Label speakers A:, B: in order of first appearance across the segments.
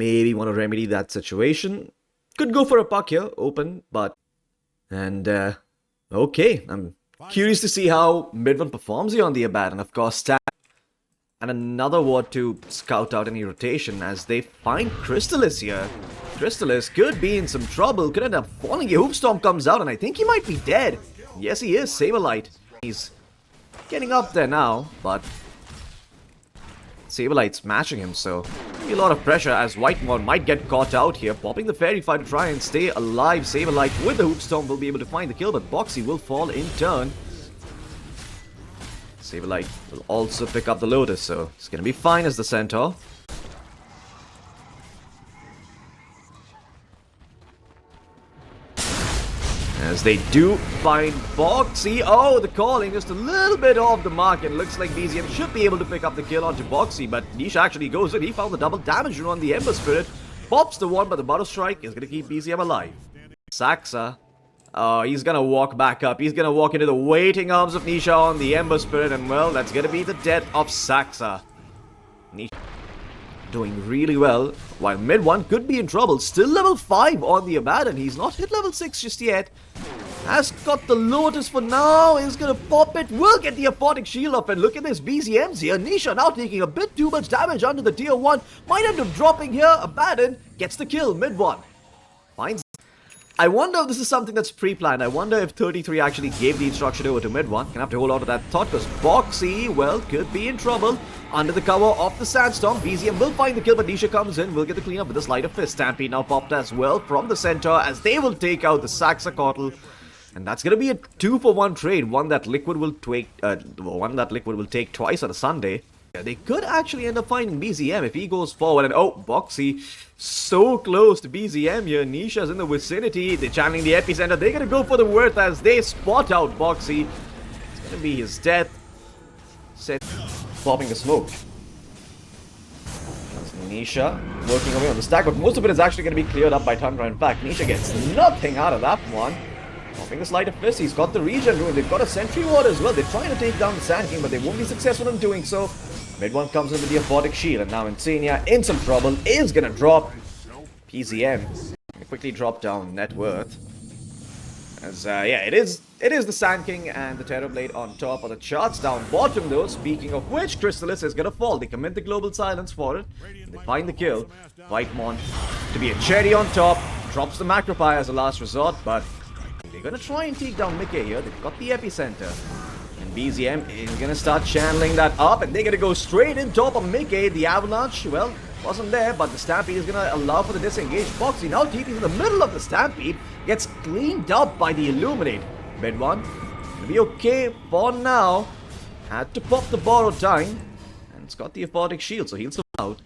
A: maybe want to remedy that situation. Could go for a puck here, open, but... And, okay, I'm curious to see how MIDONE performs here on the Abaddon. Of course, Stan and another ward to scout out any rotation as they find Crystallis here. Crystallis could be in some trouble, could end up falling here. Hoopstorm comes out and I think he might be dead. Yes, he is. Saberlight. He's getting up there now, but Saberlight's smashing him, so a lot of pressure as Whitemon might get caught out here. Popping the Fairy Fire to try and stay alive. Saberlight with the Hoopstorm will be able to find the kill, but Boxy will fall in turn. Saberlight will also pick up the Lotus, so it's going to be fine as the Centaur. As they do find Boxy. Oh, the calling just a little bit off the mark. It looks like BZM should be able to pick up the kill onto Boxy, but Nisha actually goes in. He found the double damage on the Ember Spirit. Pops the one, but the Butter Strike is going to keep BZM alive. Saxa. Oh, he's going to walk back up. He's going to walk into the waiting arms of Nisha on the Ember Spirit, and well, that's going to be the death of Saxa. Nisha doing really well, while mid-1 could be in trouble. Still level 5 on the Abaddon. He's not hit level 6 just yet. Has got the Lotus for now. Is going to pop it. Will get the Aphotic Shield up. And look at this BZMs here. Nisha now taking a bit too much damage under the tier 1. Might end up dropping here. Abaddon gets the kill. Mid-1. Finds. I wonder if this is something that's pre-planned. I wonder if 33 actually gave the instruction over to mid-1. Gonna have to hold on to that thought because Boxy, well, could be in trouble. Under the cover of the Sandstorm, BZM will find the kill, but Nisha comes in, will get the cleanup with a Sleight of Fist. Stampede now popped as well from the center as they will take out the Saxacotl. And that's gonna be a 2-for-1 trade. One that Liquid will take twice on a Sunday. They could actually end up finding BZM if he goes forward. And oh, Boxy so close to BZM here. Nisha's in the vicinity. They're channeling the epicenter. They're gonna go for the worth as they spot out Boxy. It's gonna be his death. Set popping the smoke. That's Nisha working away on the stack, but most of it is actually gonna be cleared up by Tundra. In fact, Nisha gets nothing out of that one. Popping the Sleight of Fist. He's got the regen rune. They've got a Sentry Ward as well. They're trying to take down the Sand King, but they won't be successful in doing so. Mid-1 comes in with the Aphotic Shield, and now Insania in some trouble is gonna drop PZM. Quickly drop down net worth. As yeah, it is the Sand King and the Terrorblade on top of the charts. Down bottom though, speaking of which, Crystallis is gonna fall. They commit the Global Silence for it. They find the kill. Whitemon to be a cherry on top. Drops the Macropie as a last resort, but they're gonna try and take down Mickey here. They've got the epicenter. And BZM is gonna start channeling that up, and they're gonna go straight in top of Mickey. The Avalanche, well, wasn't there, but the Stampede is gonna allow for the disengage. Boxy now TP's in the middle of the Stampede, gets cleaned up by the Illuminate. Mid-1 gonna be okay for now. Had to pop the borrowed time, and it's got the Aphotic Shield, so he'll survive out.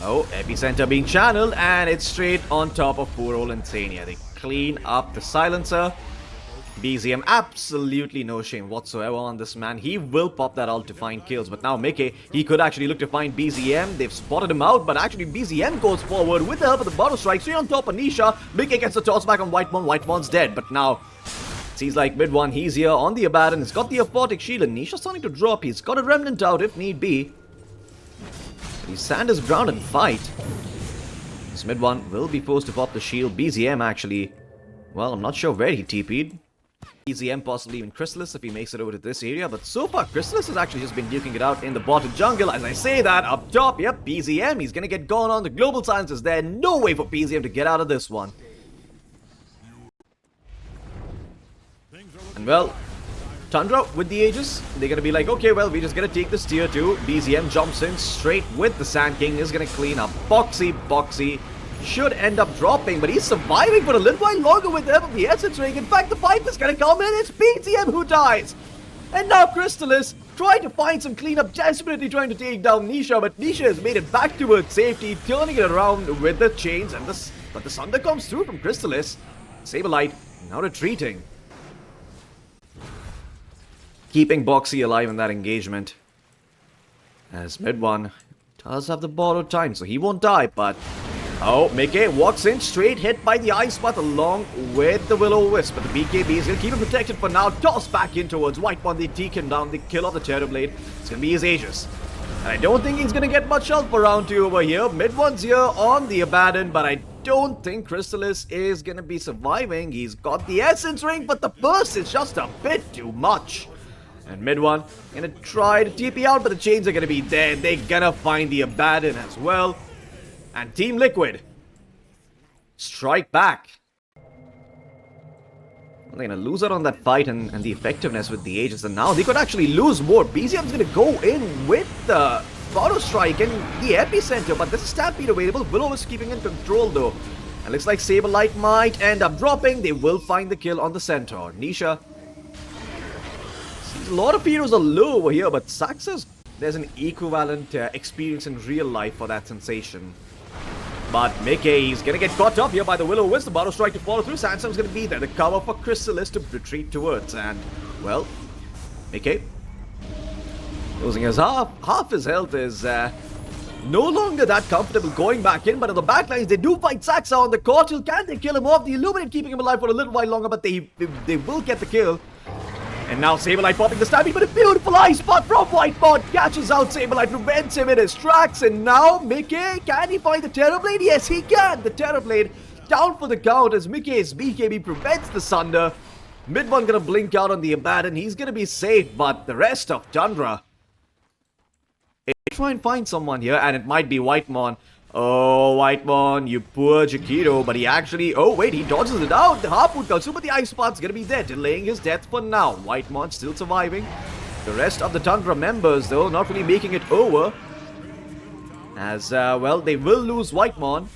A: Oh, epicenter being channeled, and it's straight on top of poor old Insania. They clean up the silencer. BZM, absolutely no shame whatsoever on this man. He will pop that ult to find kills, but now Mickey, he could actually look to find BZM. They've spotted him out, but actually BZM goes forward with the help of the Butter Strike. Straight on top of Nisha. Mickey gets the toss back on Whitemon. Whitemon's dead, but now it seems like mid-1, he's here on the Abaddon. He's got the Aphotic Shield, and Nisha's starting to drop. He's got a Remnant out if need be. But he's stand his ground and fight. This mid-1 will be forced to pop the shield. BZM actually, well, I'm not sure where he TP'd. BZM possibly even Crystallis if he makes it over to this area, but so far Crystallis has actually just been duking it out in the bottom jungle. As I say that, up top, yep, BZM, he's gonna get gone on. The Global Silence is there. No way for BZM to get out of this one. And well, Tundra with the Aegis, they're gonna be like, okay, well, we're just gonna take this tier 2. BZM jumps in straight with the Sand King, is gonna clean up Boxy should end up dropping, but he's surviving for a little while longer with the help of the Essence Ring. In fact, the pipe is gonna come in. It's BZM who dies. And now Crystallis trying to find some cleanup, desperately trying to take down Nisha, but Nisha has made it back towards safety, turning it around with the chains, and but the Sunder comes through from Crystallis. Saberlight now retreating. Keeping Boxy alive in that engagement. As mid-1 does have the borrowed time, so he won't die, but oh, Mickey walks in, straight hit by the Ice Path along with the Will-O-Wisp. But the BKB is going to keep him protected for now. Toss back in towards Whitemon. They take him down. They kill off the Terrorblade. It's going to be his Aegis. I don't think he's gonna get much help for round 2 over here. Mid one's here on the Abaddon, but I don't think Crystallis is gonna be surviving. He's got the Essence Ring, but the burst is just a bit too much. And mid one gonna try to TP out, but the chains are gonna be there. They're gonna find the Abaddon as well. And Team Liquid strike back. They're gonna lose out on that fight and the effectiveness with the Aegis, and now they could actually lose more. BZM's gonna go in with the Auto Strike and the Epicenter, but there's a Stampede available. Willow is keeping in control though. And looks like Saberlight might end up dropping. They will find the kill on the Centaur. Nisha. A lot of heroes are low over here, but Saxus, there's an equivalent experience in real life for that sensation. But Mickey is gonna get caught up here by the Will-O-Wisp. The Auto Strike to follow through. Sandstorm's gonna be there. The cover for Crystallis to retreat towards. And, well, Mickey losing his half his health is no longer that comfortable going back in. But on the backlines, they do fight Saxa on the Cortal. Can they kill him off? The Illuminate keeping him alive for a little while longer, but they will get the kill. And now Saberlight popping the Stampede, but a beautiful ice spot from Whitemon catches out Saberlight, prevents him in his tracks. And now Mickey, can he find the Terrorblade? Yes, he can. The Terrorblade down for the count as Mickey's BKB prevents the Sunder. Mid one gonna blink out on the Abaddon. He's gonna be safe, but the rest of Tundra, they try and find someone here, and it might be Whitemon. Oh, Whitemon, you poor Jakiro, but he actually... Oh, wait, he dodges it out. The Harpoon comes through, but the Ice Spot's gonna be there, delaying his death for now. Whitemon still surviving. The rest of the Tundra members, though, not really making it over. As, well, they will lose Whitemon.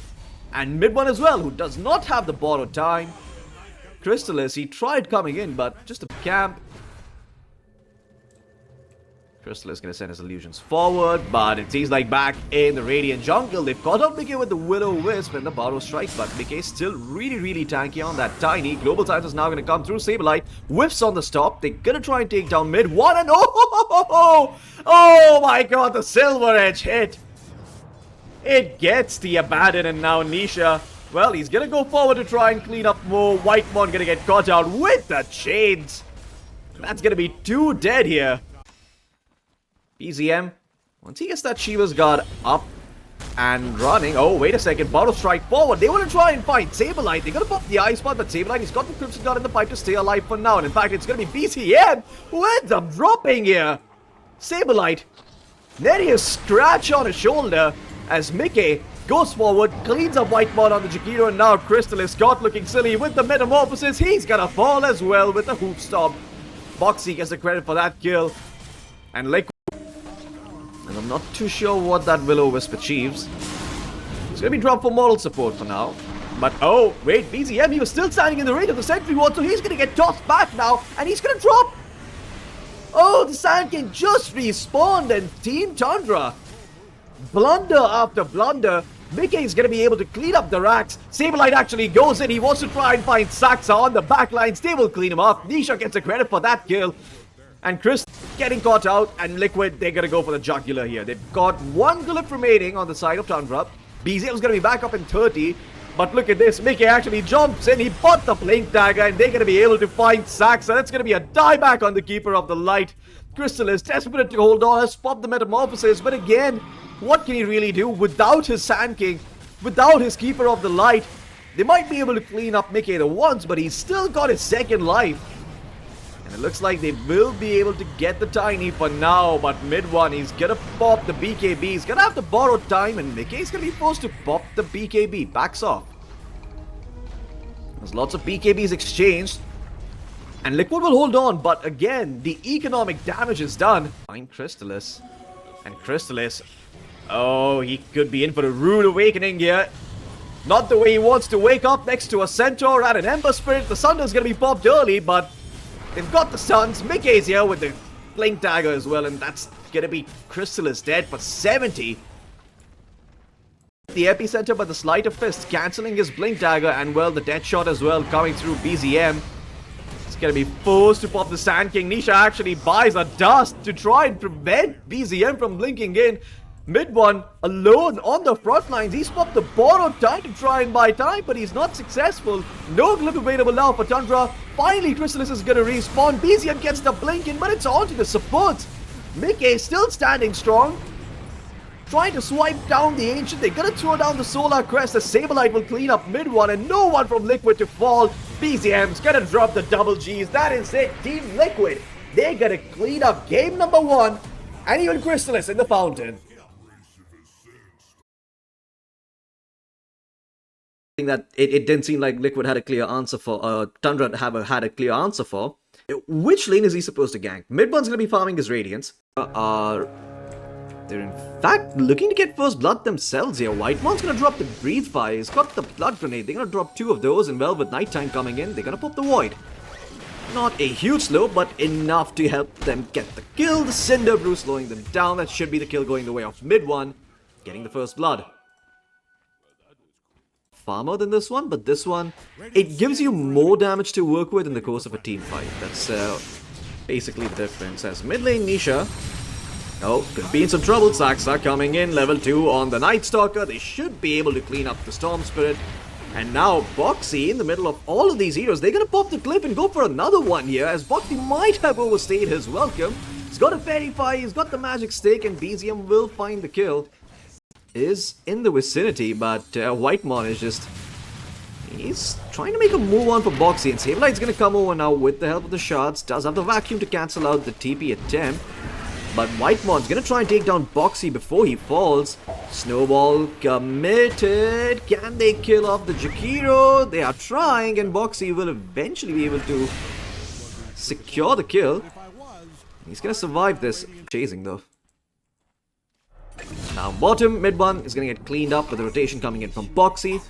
A: And mid one as well, who does not have the borrowed time. Crystallis, he tried coming in, but just a camp. Crystallis gonna send his illusions forward, but it seems like back in the Radiant Jungle, they've caught up Mickey with the Will-O-Wisp and the Borrow Strike, but Mickey's still really tanky on that Tiny. Global Times is now gonna come through. Saberlight whiffs on the stop. They're gonna try and take down mid one, and oh my god, the Silver Edge hit. It gets the Abaddon, and now Nisha, well, he's gonna go forward to try and clean up more. Whitemon gonna get caught out with the chains. That's gonna be 2 dead here. BZM, once he gets that Shiva's Guard up and running. Oh, wait a second. Borrow Strike forward. They want to try and fight Saberlight. They're going to pop the Ice Spot, but Saberlight, he's got the Crimson Guard in the pipe to stay alive for now. And in fact, it's going to be BZM who ends up dropping here. Saberlight, Neria's scratch on his shoulder as Mickey goes forward, cleans up Whitemon on the Jakiro, and now Crystallis caught looking silly with the Metamorphosis. He's going to fall as well with the Hoof Stomp. Boxy gets the credit for that kill. And Liquid, and I'm not too sure what that Will-O-Wisp achieves. It's going to be dropped for moral support for now. But, oh, wait, BZM, he was still standing in the range of the Sentry Ward, so he's going to get tossed back now, and he's going to drop. Oh, the Sand King just respawned, and Team Tundra, blunder after blunder. Mickey's going to be able to clean up the racks. Saberlight actually goes in. He wants to try and find Saxa on the backlines. They will clean him up. Nisha gets the credit for that kill. And Chris getting caught out, and Liquid, they're going to go for the jugular here. They've got 1 glyph remaining on the side of Tundra. BZM's going to be back up in 30. But look at this. Mickey actually jumps in. He bought the Blink Dagger, and they're going to be able to find Saxa. That's going to be a dieback on the Keeper of the Light. Crystal is desperate to hold on. Has popped the Metamorphosis. But again, what can he really do without his Sand King? Without his Keeper of the Light? They might be able to clean up Mickey the once, but he's still got his second life. And it looks like they will be able to get the Tiny for now, but mid one, he's gonna pop the BKB. He's gonna have to borrow time, and Mickey's gonna be forced to pop the BKB. Backs off. There's lots of BKBs exchanged, and Liquid will hold on, but again, the economic damage is done. Find Crystallis, and Crystallis, oh, he could be in for a rude awakening here. Not the way he wants to wake up next to a Centaur and an Ember Spirit. The Sunder's gonna be popped early, but they've got the stuns. Mickey's here with the Blink Dagger as well, and that's gonna be Crystallis dead for 70. The Epicenter, but the Sleight of Fist cancelling his Blink Dagger, and well, the Death Shot as well coming through BZM. It's gonna be forced to pop the Sand King. Nisha actually buys a dust to try and prevent BZM from blinking in. Mid one alone on the front lines. He's popped the borrowed time to try and buy time, but he's not successful. No glyph available now for Tundra. Finally, Crystallis is gonna respawn. BZM gets the blink in, but it's on to the supports. Mickey still standing strong. trying to swipe down the Ancient. They're gonna throw down the Solar Crest. The Saberlight will clean up mid one, and no one from Liquid to fall. BZM's gonna drop the double Gs. That is it. Team Liquid, they're gonna clean up game number 1, and even Crystallis in the fountain. That it didn't seem like Liquid had a clear answer for, Tundra had a clear answer for. Which lane is he supposed to gank? Mid one's gonna be farming his Radiance. They're in fact looking to get first blood themselves here. White one's gonna drop the Breathe Fire. He's got the Blood Grenade. They're gonna drop 2 of those, and well, with nighttime coming in, they're gonna pop the Void. Not a huge slow, but enough to help them get the kill. The Cinder Brew slowing them down. That should be the kill going the way of mid one, getting the first blood. Far more than this one, but this one, it gives you more damage to work with in the course of a team fight. That's basically the difference. As mid lane Nisha, could be in some trouble. Saxa coming in, level 2 on the Night Stalker. They should be able to clean up the Storm Spirit. And now Boxy, in the middle of all of these heroes, they're gonna pop the cliff and go for another one here, as Boxy might have overstayed his welcome. He's got a Fairy Fire, he's got the Magic Stick, and BZM will find the kill. Is in the vicinity, but Whitemon is just... he's trying to make a move on for Boxy, and Saberlight's gonna come over now with the help of the shards. Does have the vacuum to cancel out the TP attempt, but Whitemon's gonna try and take down Boxy before he falls. Snowball committed. Can they kill off the Jakiro? They are trying, and Boxy will eventually be able to secure the kill. He's gonna survive this chasing though. Now bottom, mid one is going to get cleaned up with the rotation coming in from Boxy.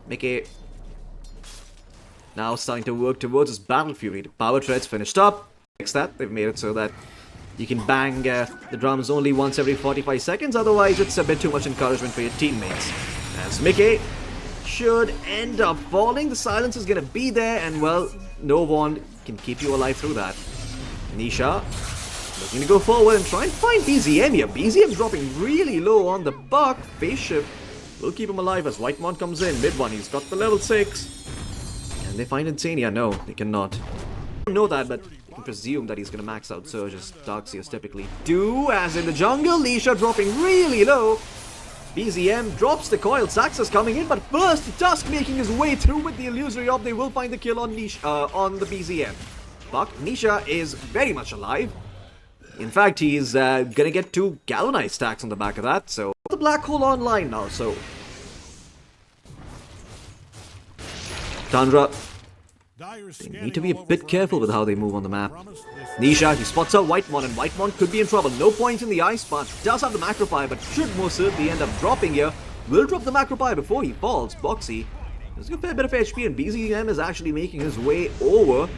A: Mickey now starting to work towards his Battle Fury. The Power Tread's finished up. Fix that. They've made it so that you can bang the drums only once every 45 seconds. Otherwise, it's a bit too much encouragement for your teammates. As Mickey should end up falling. The silence is going to be there. And well, no one can keep you alive through that. Nisha looking to go forward and try and find BZM here. BZM's dropping really low on the buck. Phase shift will keep him alive as Whitemon comes in. Mid one, he's got the level 6. Can they find Insania? No, they cannot. I don't know that, but you can presume that he's going to max out Surge as Darkseers typically do. As in the jungle, Lisha dropping really low. BZM drops the coil. Saxa's coming in, but first Tusk making his way through with the illusory orb. They will find the kill on on the BZM. But Nisha is very much alive. In fact, he's gonna get 2 galvanized stacks on the back of that, so... the black hole online now, so... Tundra, they need to be a bit careful with how they move on the map. Nisha, he spots out Whitemon, and Whitemon could be in trouble. No points in the ice, but does have the macro fire, but should most certainly end up dropping here. Will drop the macro fire before he falls. Boxy, there's a fair bit of HP, and BZM is actually making his way over.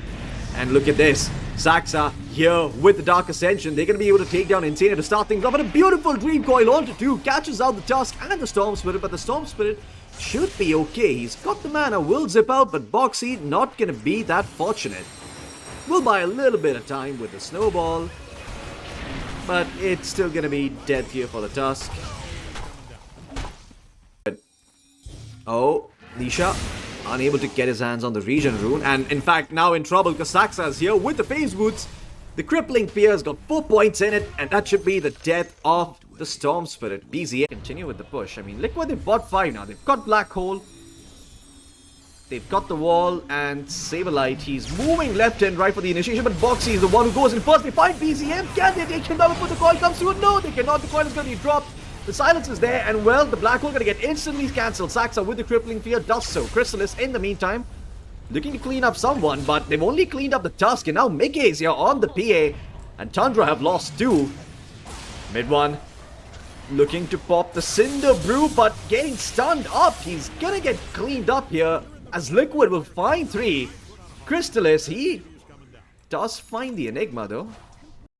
A: And look at this. Saxa here with the Dark Ascension. They're going to be able to take down Insania to start things off. And a beautiful Dream Coil onto 2. Catches out the Tusk and the Storm Spirit. But the Storm Spirit should be okay. He's got the mana. Will zip out. But Boxy not going to be that fortunate. Will buy a little bit of time with the Snowball. But it's still going to be dead here for the Tusk. Oh, Nisha unable to get his hands on the Regen Rune, and in fact now in trouble because Saxa is here with the Phase Boots. The Crippling Fear has got 4 points in it, and that should be the death of the Storm Spirit. BZM continue with the push. I mean, Liquid, they've bought 5 now. They've got Black Hole, they've got the wall, and Saberlight. He's moving left and right for the initiation, but Boxy is the one who goes in first. They find BZM. Can they take him down before the coil comes through? No, they cannot. The coil is going to be dropped. The silence is there, and well, the Black Hole going to get instantly cancelled. Saxa with the Crippling Fear does so. Crystallis, in the meantime, looking to clean up someone, but they've only cleaned up the Tusk, and now Mickey is here on the PA, and Tundra have lost 2. Mid one, looking to pop the Cinder Brew, but getting stunned up. He's going to get cleaned up here, as Liquid will find 3. Crystallis, he does find the Enigma, though.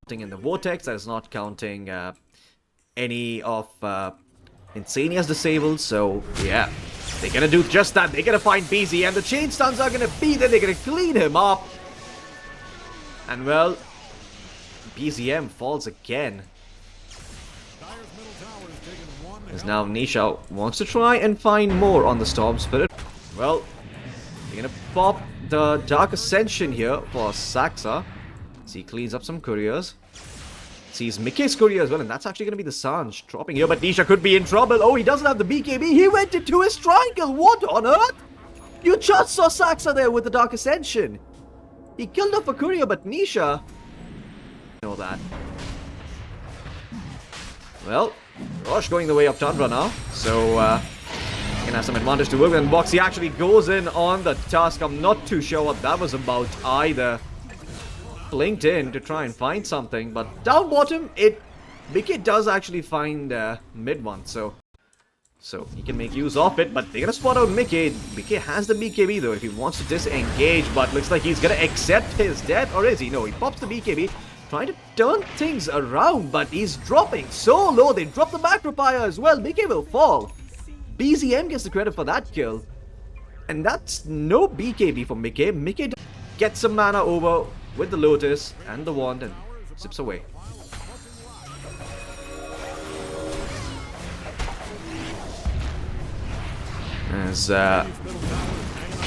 A: Counting in the Vortex, that is not counting... any of Insania's disabled, so yeah, they're gonna do just that. They're gonna find BZ, and the chain stuns are gonna be there. They're gonna clean him up, and well, BZM falls again. As now Nisha wants to try and find more on the Storm Spirit. Well, they're gonna pop the Dark Ascension here for Saxa, as he cleans up some couriers. Sees Mickey's courier as well, and that's actually going to be the Sanj dropping here. But Nisha could be in trouble. Oh, he doesn't have the BKB. He went into his triangle. What on earth? You just saw Saxa there with the Dark Ascension. He killed off a courier, but Nisha... know that. Well, Rosh going the way of Tundra now. So, can have some advantage to work with. And Boxy actually goes in on the Tusk. I'm not too sure what that was about either. Blinked in to try and find something, but down bottom, Mickey does actually find mid one, so he can make use of it. But they're gonna spot out Mickey. Mickey has the BKB though if he wants to disengage, but looks like he's gonna accept his death, or is he? No, he pops the BKB, trying to turn things around, but he's dropping so low. They drop the macro fire as well. Mickey will fall. BZM gets the credit for that kill, and that's no BKB for Mickey. Mickey gets some mana over with the Lotus and the Wand and zips away. As,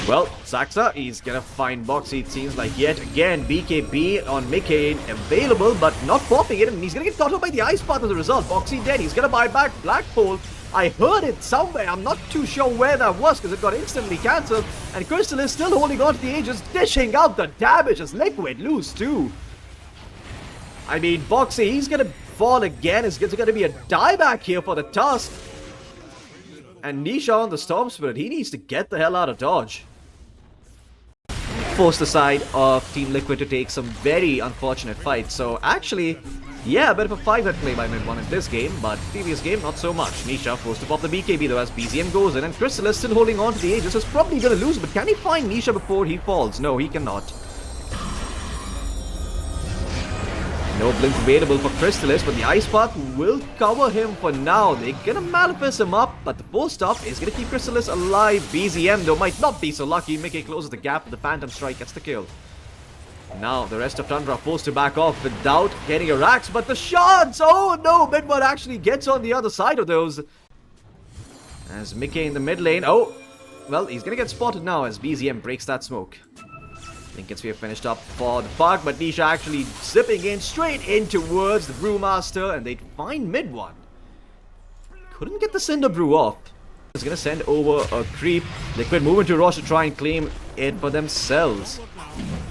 A: well, Saxa, he's gonna find Boxy, it seems like yet again. BKB on Mickey available, but not popping it, and he's gonna get caught up by the Ice Path as a result. Boxy dead, he's gonna buy back Black Pole. I heard it somewhere, I'm not too sure where that was because it got instantly cancelled. And Crystal is still holding on to the Aegis, dishing out the damage as Liquid lose too. I mean, Boxy, he's gonna fall again. It's gonna be a dieback here for the Tusk. And Nisha on the Storm Spirit, he needs to get the hell out of dodge. Forced the side of Team Liquid to take some very unfortunate fights. So actually, yeah, a bit of a 5-hit play by mid one in this game, but previous game, not so much. Nisha forced to pop the BKB though as BZM goes in, and Crystal is still holding on to the Aegis. Is probably gonna lose, but can he find Nisha before he falls? No, he cannot. No blink available for Crystallis, but the Ice Path will cover him for now. They're gonna Malefice him up, but the post up is gonna keep Crystallis alive. BZM though might not be so lucky. Mickey closes the gap, the Phantom Strike gets the kill. Now the rest of Tundra forced to back off without getting a Rax, but the shots! Oh no, Midward actually gets on the other side of those. As Mickey in the mid lane, oh, well, he's gonna get spotted now as BZM breaks that smoke. I think it's finished up for the Park, but Nisha actually zipping in straight in towards the Brewmaster, and they'd find mid one. Couldn't get the Cinder Brew off. It's gonna send over a creep. Liquid moving to Rosh to try and claim it for themselves.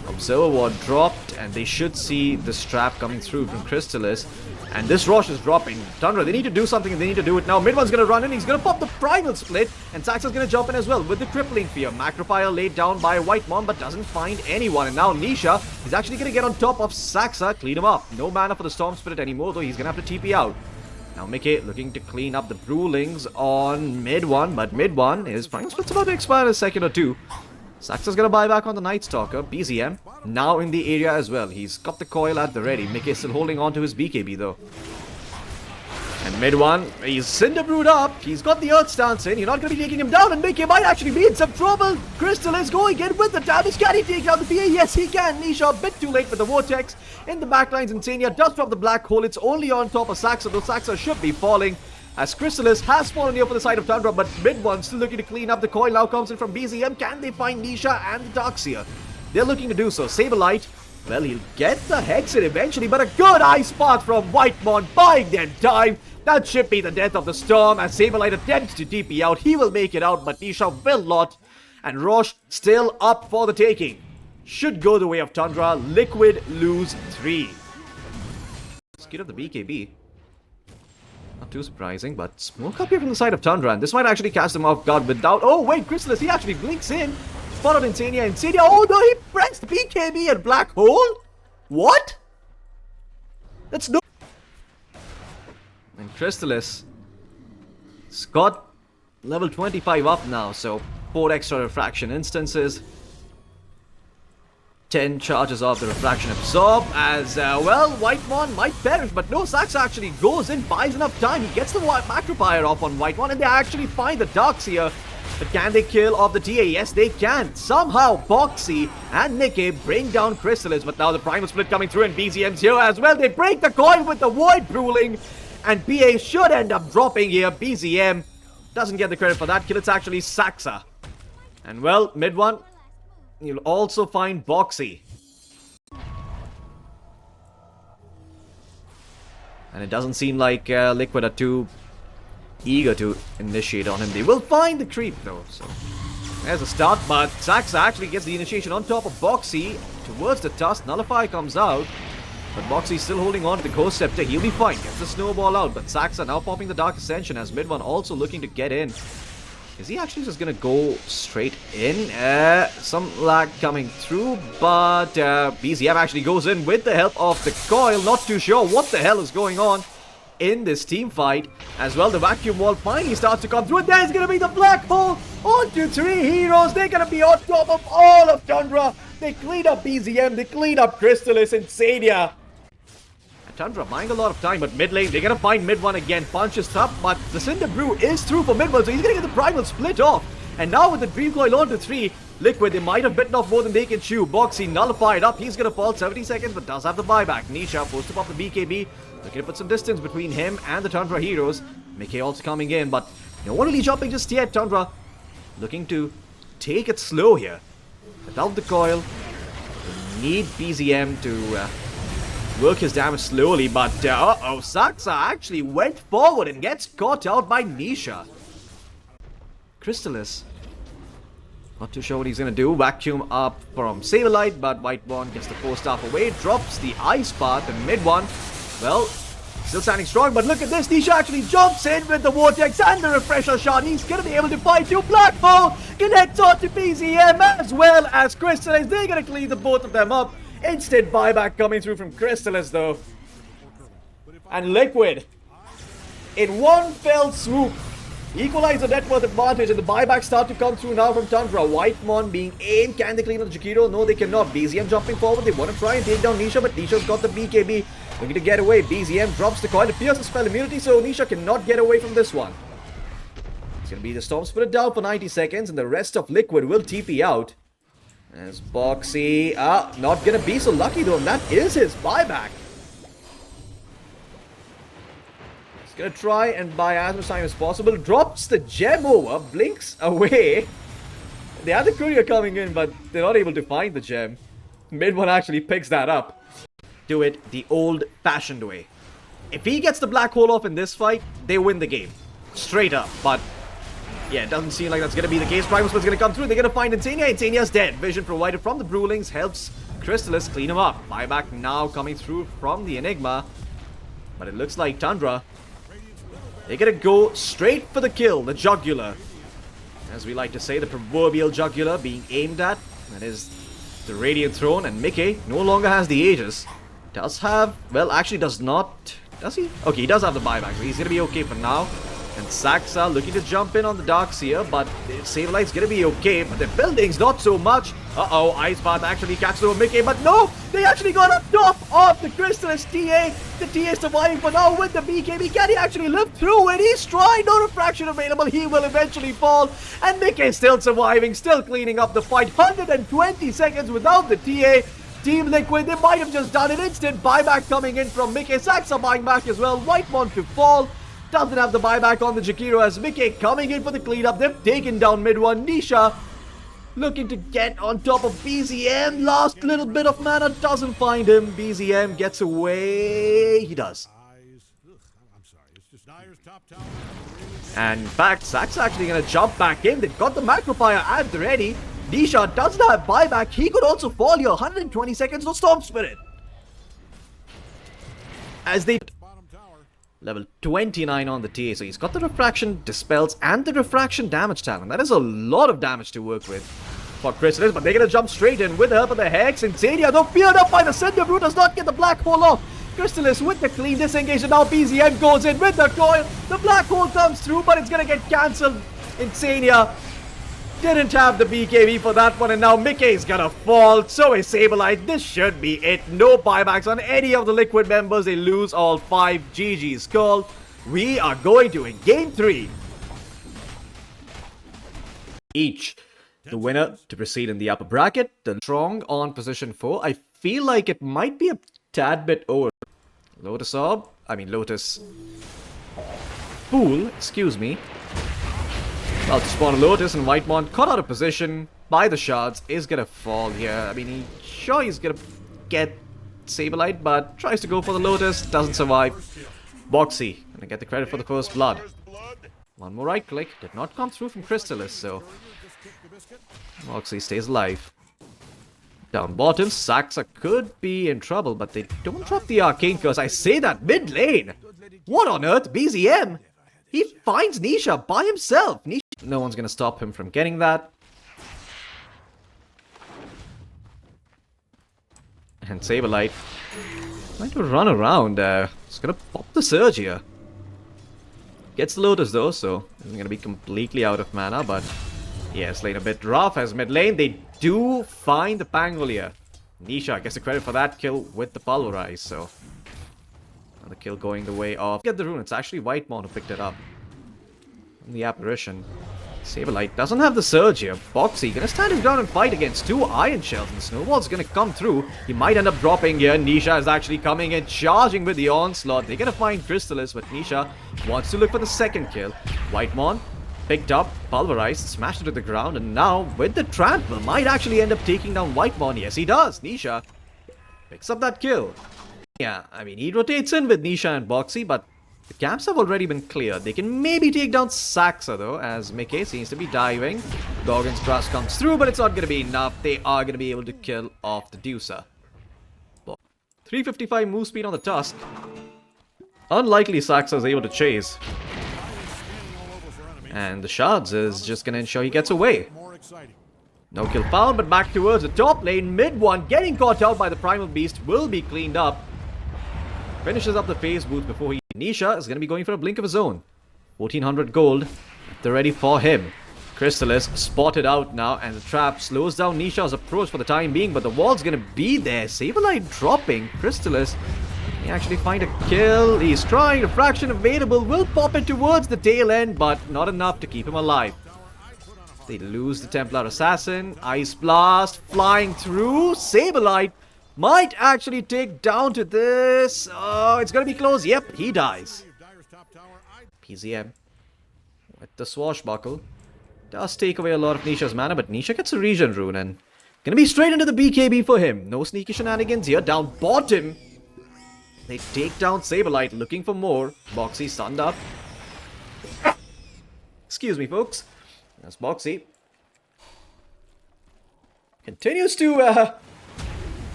A: Observer Ward dropped, and they should see the strap coming through from Crystallis. And this Rosh is dropping. Tundra, they need to do something, and they need to do it now. Mid one's gonna run in, he's gonna pop the Primal Split, and Saxa's gonna jump in as well with the Crippling Fear. Macrofire laid down by White Mom, but doesn't find anyone. And now Nisha is actually gonna get on top of Saxa, clean him up. No mana for the Storm Spirit anymore, though he's gonna have to TP out. Now Mickey looking to clean up the Brewlings on mid one, but mid one, his Primal Split's about to expire in a second or two. Saxa's gonna buy back on the Night Stalker. BZM now in the area as well. He's got the coil at the ready. Mickey still holding on to his BKB though. And mid one, he's Cinder Brewed up. He's got the Earth Stance in. You're not gonna be taking him down, and Mickey might actually be in some trouble. Crystal is going in with the damage. Can he take down the PA? Yes, he can. Nisha a bit too late with the Vortex. In the backlines, Insania does drop the Black Hole. It's only on top of Saxa, though Saxa should be falling. As Crystallis has fallen here for the side of Tundra, but mid one still looking to clean up. The coil now comes in from BZM. Can they find Nisha and the Darkseer? They're looking to do so. Saberlight, well, he'll get the Hex in eventually, but a good Ice Path from Whitemon buying them time. That should be the death of the Storm as Saberlight attempts to DP out. He will make it out, but Nisha will not. And Rosh still up for the taking. Should go the way of Tundra. Liquid lose 3. Let's get up the BKB. Not too surprising, but smoke up here from the side of Tundra, and this might actually cast him off guard without... Oh, wait, Crystallis, he actually blinks in. Spot out Insania. Insania, oh no, he pressed BKB and Black Hole? What? That's no... And Crystallis, it's got level 25 up now, so 4 extra refraction instances. 10 charges of the refraction absorb as, well, Whitemon might perish, but no, Sax actually goes in, buys enough time. He gets the Macrofire off on Whitemon, and they actually find the Darkseer. But can they kill off the TA? Yes, they can. Somehow, Boxy and Nicky bring down Crystallis, but now the Primal Split coming through, and BZM's here as well. They break the coil with the Void Ruling, and PA should end up dropping here. BZM doesn't get the credit for that kill. It's actually Saxa. And, well, mid one, you'll also find Boxy. And it doesn't seem like Liquid are too eager to initiate on him. They will find the creep though, so there's a start, but Saxa actually gets the initiation on top of Boxy towards the tusk. Nullify comes out, but Boxy's still holding on to the Ghost Scepter. He'll be fine, gets the snowball out, but Saxa now popping the Dark Ascension as Mid-1 also looking to get in. Is he actually just gonna go straight in? Some lag coming through, but BZM actually goes in with the help of the coil. Not too sure what the hell is going on in this team fight. As well, the vacuum wall finally starts to come through. And there's gonna be the black hole onto 3 heroes. They're gonna be on top of all of Tundra. They clean up BZM, they clean up Crystallis and Sadia. Tundra buying a lot of time, but mid lane, they're gonna find Mid-1 again. Punches up, but the Cinder Brew is through for Mid-1, so he's gonna get the Primal split off. And now with the Dream Coil on to 3, Liquid, they might have bitten off more than they can chew. Boxy nullified up, he's gonna fall 70 seconds, but does have the buyback. Nisha forced to pop the BKB, looking to put some distance between him and the Tundra heroes. Mickey also coming in, but no one really jumping just yet. Tundra looking to take it slow here. Without the coil, they need BZM to work his damage slowly, but Saxa actually went forward and gets caught out by Nisha. Crystallis, not too sure what he's gonna do. Vacuum up from Saberlight, but White1 gets the 4-staff away, drops the Ice Path, and Mid-1, well, still standing strong, but look at this. Nisha actually jumps in with the Vortex and the Refresher shot. He's gonna be able to fight you. Black Hole connects onto BZM as well as Crystallis. They're gonna clean the both of them up. Instant buyback coming through from Crystallis though. And Liquid, in one fell swoop, equalize the net worth advantage, and the buybacks start to come through now from Tundra. Whitemon being aimed. Can they clean up Jakiro? No, they cannot. BZM jumping forward. They want to try and take down Nisha, but Nisha's got the BKB. Looking to get away. BZM drops the coin. It appears to spell immunity, so Nisha cannot get away from this one. It's going to be the Storm Spirit down for 90 seconds, and the rest of Liquid will TP out. As Boxy, not gonna be so lucky though, and that is his buyback. He's gonna try and buy as much time as possible. Drops the gem over, blinks away. They had the courier coming in, but they're not able to find the gem. Mid-1 actually picks that up. Do it the old-fashioned way. If he gets the black hole off in this fight, they win the game. Straight up, but yeah, it doesn't seem like that's going to be the case. Primal Split's going to come through. They're going to find Insania. Insania's dead. Vision provided from the Brewlings helps Crystallis clean him up. Buyback now coming through from the Enigma. But it looks like Tundra, they're going to go straight for the kill. The Jugular. As we like to say, the proverbial Jugular being aimed at. That is the Radiant Throne. And Mickey no longer has the Aegis. Does have, well, actually does not. Does he? Okay, he does have the buyback. So he's going to be okay for now. And Saxa looking to jump in on the Darkseer, but Saberlight's gonna be okay, but the buildings not so much. Ice Path actually catches over Mickey, but no! They actually got up top of the Crystallis TA. The TA surviving for now with the BKB. Can he actually live through it? He's trying, no refraction available. He will eventually fall. And Mickey's still surviving, still cleaning up the fight. 120 seconds without the TA. Team Liquid, they might have just done an instant buyback coming in from Mickey. Saxa buying back as well. Whitemon to fall. Doesn't have the buyback on the Jakiro as Mickey coming in for the cleanup. They've taken down Mid-1. Nisha looking to get on top of BZM. Last little bit of mana doesn't find him. BZM gets away. He does. And in fact, Sax's actually going to jump back in. They've got the Macropire at the ready. Nisha doesn't have buyback. He could also fall here. 120 seconds of Storm Spirit. As they level 29 on the TA, so he's got the Refraction Dispels and the Refraction Damage talent. That is a lot of damage to work with for Crystallis, but they're going to jump straight in with the help of the Hex. Insania, though, feared up by the Cinder Brew, does not get the Black Hole off. Crystallis with the clean disengage, and now BZM goes in with the coil. The Black Hole comes through, but it's going to get cancelled. Insania didn't have the BKB for that one, and now Mickey's gonna fall. So is Saberlight. This should be it. No buybacks on any of the Liquid members. They lose all 5. GG's call. We are going to in Game 3. Each. The winner to proceed in the upper bracket. The strong on position 4. I feel like it might be a tad bit over. Lotus Pool, excuse me. About to spawn a Lotus, and Whitemon caught out of position by the shards is gonna fall here. I mean, he's gonna get Saberlight, but tries to go for the Lotus, doesn't survive. Boxy gonna get the credit for the first blood. One more right click. Did not come through from Crystallis, so Boxy stays alive. Down bottom, Saxa could be in trouble, but they don't drop the Arcane Curse. I say that mid lane. What on earth? BZM? He finds Nisha by himself. No one's gonna stop him from getting that. And Saberlight trying to run around. He's gonna pop the Surge here. Gets the Lotus though, so he's gonna be completely out of mana, but yes, lane a bit rough as mid lane. They do find the Pangle here. Nisha gets the credit for that kill with the Pulverize, so another kill going the way of. Get the rune, it's actually Whitemon who picked it up. And the Apparition. Saberlight doesn't have the Surge here. Boxy gonna stand his ground and fight against two Iron Shells, and the Snowball's gonna come through. He might end up dropping here. Nisha is actually coming in, charging with the Onslaught. They're gonna find Crystallis, but Nisha wants to look for the second kill. Whitemon picked up, pulverized, smashed it to the ground, and now with the trample might actually end up taking down Whitemon. Yes, he does. Nisha picks up that kill. Yeah, I mean, he rotates in with Nisha and Boxy, but the camps have already been cleared. They can maybe take down Saxa though, as Mickey seems to be diving. Gorgon's Trust comes through, but it's not going to be enough. They are going to be able to kill off the Deucer. 355 move speed on the Tusk. Unlikely Saxa is able to chase. And the Shards is just going to ensure he gets away. No kill found, but back towards the top lane. Mid one getting caught out by the Primal Beast will be cleaned up. Finishes up the phase booth before he... Nisha is going to be going for a blink of his own. 1400 gold. They're ready for him. Crystallis spotted out now, and the trap slows down Nisha's approach for the time being, but the wall's going to be there. Saberlight dropping. Crystallis, he actually find a kill. He's trying. Refraction available. Will pop it towards the tail end, but not enough to keep him alive. They lose the Templar Assassin. Ice Blast flying through. Saberlight might actually take down to this. Oh, it's going to be close. Yep, he dies. PZM with the Swashbuckle does take away a lot of Nisha's mana, but Nisha gets a regen rune and going to be straight into the BKB for him. No sneaky shenanigans here. Down bottom, they take down Saberlight, looking for more. Boxy stunned up. Excuse me, folks. That's Boxy. Continues to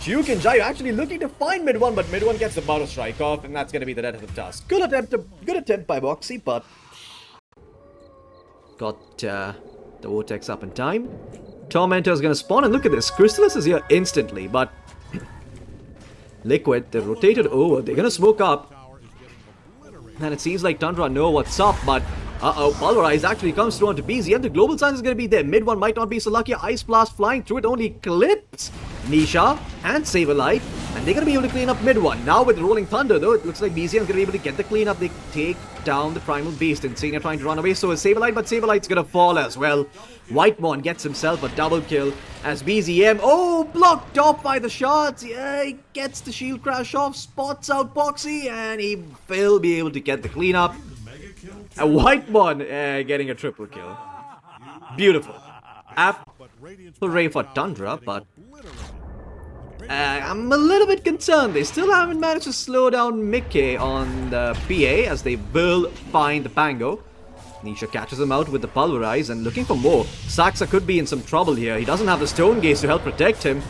A: Juke and Jai actually looking to find mid one, but mid one gets the Barrow Strike off, and that's going to be the death of the Tusk. Good attempt by Boxy, but got the Vortex up in time. Tormentor is going to spawn, and look at this. Crystallis is here instantly, but Liquid, they rotated over. They're going to smoke up, and it seems like Tundra know what's up, but Pulverize actually comes through onto BZM. The Global Silence is going to be there. Mid one might not be so lucky. Ice Blast flying through it only clips Nisha and Saberlight, and they're going to be able to clean up mid one. Now with Rolling Thunder though, it looks like BZM is going to be able to get the cleanup. They take down the Primal Beast. Insania trying to run away, so is Saberlight, but Saberlight's going to fall as well. Whitemon gets himself a double kill as BZM, blocked off by the shots. Yeah, he gets the shield crash off, spots out Boxy, and he will be able to get the cleanup. And Whitemon getting a triple kill. Beautiful. Hooray for Tundra, but I'm a little bit concerned. They still haven't managed to slow down Mickey on the PA, as they will find the Pango. Nisha catches him out with the Pulverize and looking for more. Saxa could be in some trouble here. He doesn't have the Stone Gaze to help protect him.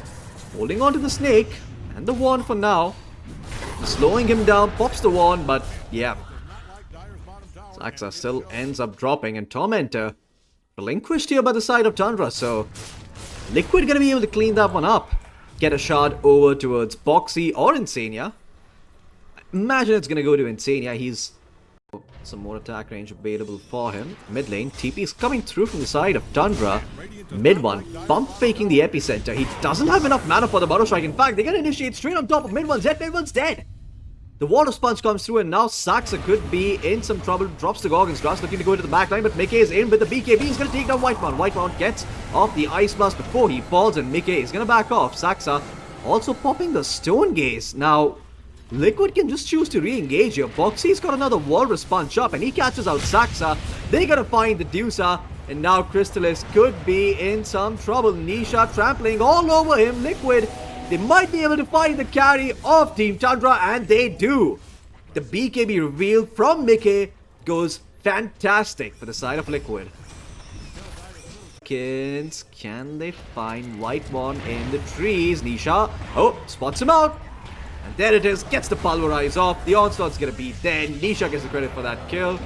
A: Holding on to the Snake and the Wand for now. Slowing him down, pops the Wand, but yeah. Saxa still ends up dropping, and Tormentor relinquished here by the side of Tundra, so Liquid gonna be able to clean that one up. Get a shard over towards Boxy or Insania. Imagine it's gonna go to Insania. He's some more attack range available for him. Mid lane, TP is coming through from the side of Tundra. Mid one, pump faking the epicenter. He doesn't have enough mana for the Barrow Strike. In fact, they're gonna initiate straight on top of mid one's head. Mid one's dead. The Water Sponge comes through, and now Saxa could be in some trouble. Drops the Gorgon's Grasp, looking to go into the backline, but Mickey is in with the BKB. He's going to take down Whitemon. Whitemon gets off the Ice Blast before he falls, and Mickey is going to back off. Saxa also popping the Stone Gaze. Now, Liquid can just choose to re-engage here. Boxy's got another Walrus Punch up, and he catches out Saxa. They're going to find the Deucer, and now Crystallis could be in some trouble. Nisha trampling all over him. Liquid, they might be able to find the carry of Team Tundra, and they do. the BKB reveal from Mickey goes fantastic for the side of Liquid. Kids, can they find Whitemon in the trees? Nisha, oh, spots him out. And there it is, gets the pulverize off. The onslaught's gonna be there. Nisha gets the credit for that kill.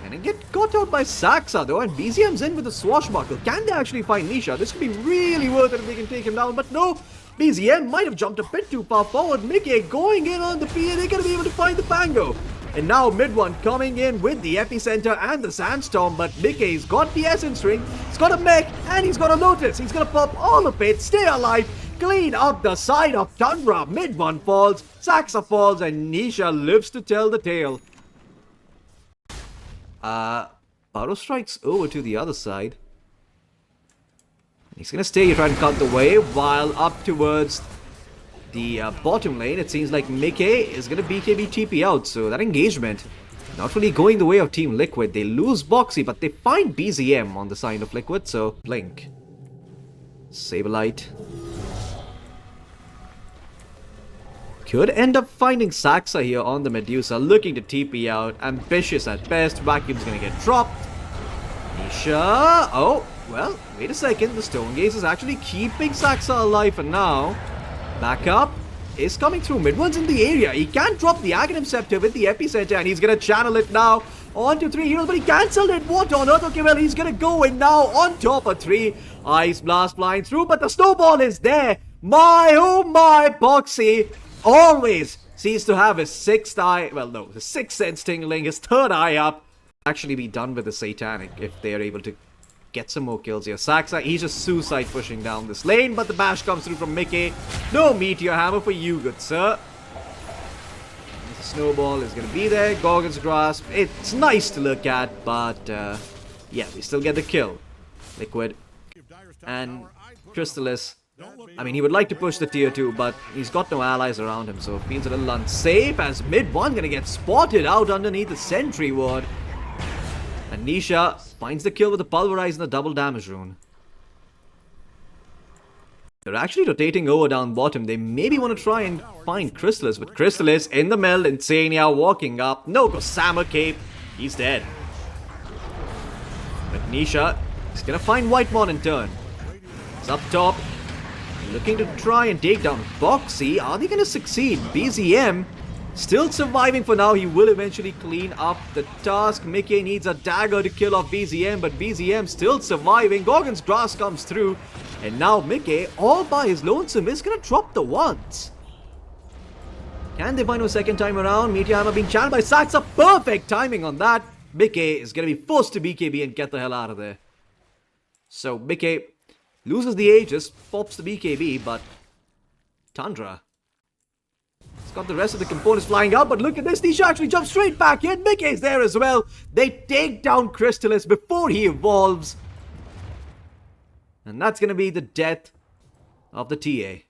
A: And it get caught out by Saxa though, and BZM's in with the swashbuckle. Can they actually find Nisha? This could be really worth it if they can take him down, but no. BZM might have jumped a bit too far forward. Mickey going in on the P, and they're gonna be able to find the Pango. And now Mid1 coming in with the Epicenter and the Sandstorm, but Mickey's got the Essence Ring, he's got a mech, and he's got a Lotus. He's gonna pop all of it, stay alive, clean up the side of Tundra. Mid1 falls, Saxa falls, and Nisha lives to tell the tale. Barrow strikes over to the other side. He's gonna stay here trying to cut the way, while up towards the bottom lane, it seems like Mickey is gonna BKB TP out, so that engagement not really going the way of Team Liquid. They lose Boxy, but they find BZM on the side of Liquid, so Blink. Saberlight. Could end up finding Saxa here on the Medusa, looking to TP out. Ambitious at best. Vacuum's gonna get dropped. Nisha. Oh, well, wait a second. The Stone Gaze is actually keeping Saxa alive for now. Backup is coming through. Mid1's in the area. He can't drop the Aghanim Scepter with the Epicenter, and he's gonna channel it now onto 3 heroes, but he cancelled it. What on earth? Okay, well, he's gonna go in now on top of 3. Ice Blast flying through, but the snowball is there. My, oh my, Boxy always seems to have his 6th eye, well no, his 6th sense tingling, his 3rd eye up. Actually be done with the Satanic if they are able to get some more kills here. Saxa, he's just suicide pushing down this lane, but the bash comes through from Mickey. No Meteor Hammer for you, good sir. The snowball is going to be there. Gorgon's Grasp, it's nice to look at, but yeah, we still get the kill. Liquid and Crystallis. I mean, he would like to push the tier 2, but he's got no allies around him, so it feels a little unsafe as Mid1 gonna get spotted out underneath the sentry ward. And Nisha finds the kill with the pulverize and the double damage rune. They're actually rotating over down bottom. They maybe want to try and find Crystallis, but Crystallis in the middle, Insania walking up. No, Gossamer Cape. He's dead. But Nisha is gonna find Whitemon in turn. It's up top. Looking to try and take down Boxy. Are they going to succeed? BZM still surviving for now. He will eventually clean up the task. Mickey needs a dagger to kill off BZM, but BZM still surviving. Gorgon's Grasp comes through. And now Mickey, all by his lonesome, is going to drop the ones. Can they find a second time around? Meteor Hammer being channeled by Saxa. Perfect timing on that. Mickey is going to be forced to BKB and get the hell out of there. So Mickey loses the Aegis, pops the BKB, but Tundra has got the rest of the components flying out, but look at this, Nisha actually jumps straight back in. Mickey's there as well. They take down Crystallis before he evolves. And that's going to be the death of the TA.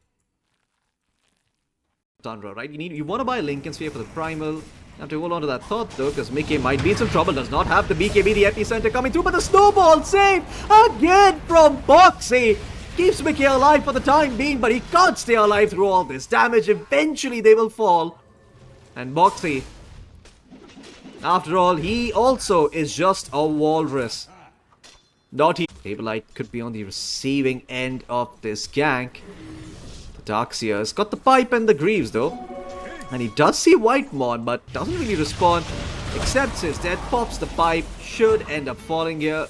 A: Tundra, right? You want to buy Lincoln Sphere for the Primal. You have to hold on to that thought though, because Mickey might be in some trouble. Does not have the BKB, the Epicenter coming through, but the snowball save again from Boxy. Keeps Mickey alive for the time being, but he can't stay alive through all this damage. Eventually they will fall. And Boxy, after all, he also is just a walrus. Not he. Saberlight could be on the receiving end of this gank. The Darkseer's got the pipe and the Greaves though. And he does see Whitemon, but doesn't really respond. Accepts his death, pops the pipe, should end up falling here.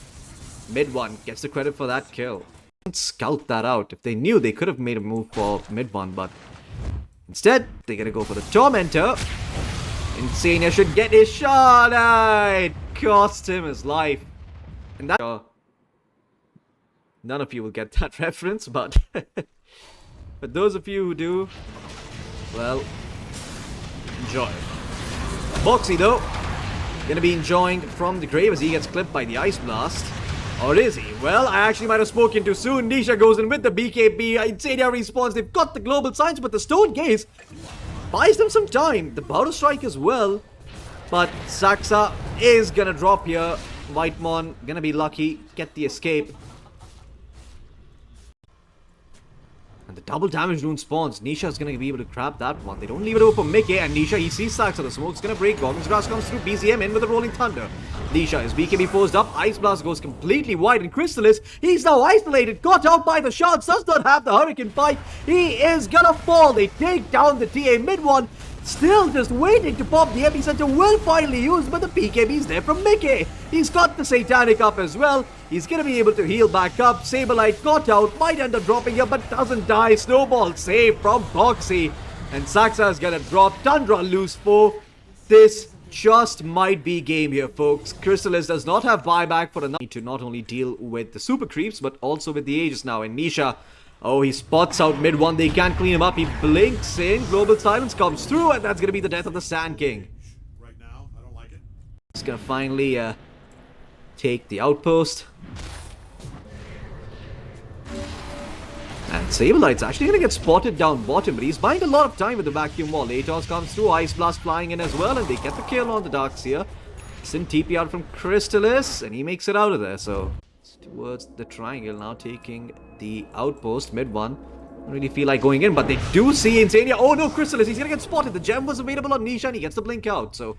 A: Mid1 gets the credit for that kill. Scout that out. If they knew, they could have made a move for Mid1, but instead, they're gonna go for the Tormentor. Insania should get his shot. It cost him his life. And that... none of you will get that reference, but... for those of you who do, well... enjoy. Boxy though, gonna be enjoying from the grave as he gets clipped by the Ice Blast. Or is he? Well, I actually might have spoken too soon. Nisha goes in with the BKB. Insania respawns. They've got the global signs, but the Stone Gaze buys them some time. The Bout of Strike as well. But Saxa is gonna drop here. Whitemon gonna be lucky. Get the escape. And the double damage rune spawns. Nisha's gonna be able to grab that one. They don't leave it over for Mickey. And Nisha, he sees Saxa. The smoke's gonna break. Gorgon's Grass comes through. BZM in with the Rolling Thunder. Nisha is BKB forced up. Ice Blast goes completely wide. And Crystallis, he's now isolated. Caught out by the shots. Does not have the Hurricane Pike. He is gonna fall. They take down the TA mid one. Still just waiting to pop. The epicenter will finally use, but the PKB's there from Mickey. He's got the Satanic up as well. He's gonna be able to heal back up. Saberlight caught out, might end up dropping here, but doesn't die. Snowball saved from Boxy. And Saxa's gonna drop. Tundra loose 4. This just might be game here, folks. Crystallis does not have buyback for enough to not only deal with the super creeps, but also with the Aegis now. And Nisha, oh, he spots out mid one. They can't clean him up. He blinks in. Global Silence comes through, and that's going to be the death of the Sand King.
B: Right now, I don't like it.
A: He's going to finally take the outpost. And Saberlight's actually going to get spotted down bottom, but he's buying a lot of time with the vacuum wall. Atos comes through. Ice Blast flying in as well, and they get the kill on the Darkseer. Sin TP out from Crystallis, and he makes it out of there, so towards the triangle now, taking the outpost mid one. Don't really feel like going in, but they do see Insania. Oh no, Crystallis, he's gonna get spotted. The gem was available on Nisha and he gets the blink out, so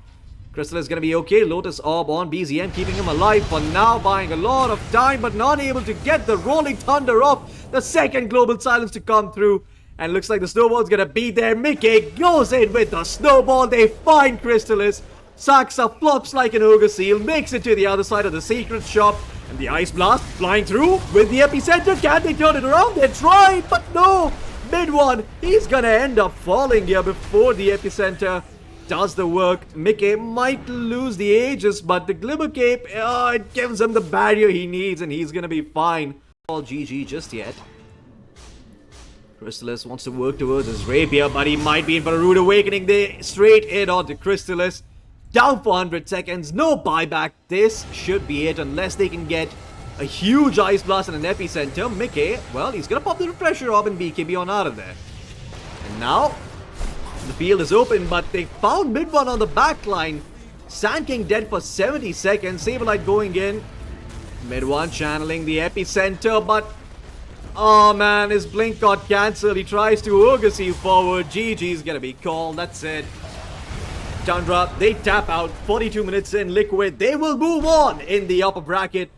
A: Crystallis is gonna be okay. Lotus Orb on BZM, keeping him alive for now, buying a lot of time, but not able to get the Rolling Thunder off. The second Global Silence to come through, and looks like the Snowball's gonna be there. Mickey goes in with the Snowball. They find Crystallis. Saxa flops like an ogre seal, makes it to the other side of the secret shop. And the Ice Blast flying through with the epicenter. Can they turn it around? They tried, but no. Mid one, he's gonna end up falling here before the epicenter does the work. Mickey might lose the Aegis, but the Glimmer Cape, it gives him the barrier he needs, and he's gonna be fine. All GG just yet. Crystallis wants to work towards his Rapier, but he might be in for a rude awakening. They straight in onto Crystallis. Down for 100 seconds, no buyback. This should be it unless they can get a huge Ice Blast and an epicenter. Mickey, well, he's gonna pop the Refresher Orb and BKB on out of there. And now, the field is open, but they found mid one on the back line. Sand King dead for 70 seconds. Saberlight going in. Mid one channeling the epicenter, but oh man, his blink got cancelled. He tries to Ogre Seal forward. GG's gonna be called. That's it. Tundra, they tap out. 42 minutes in. Liquid, they will move on in the upper bracket.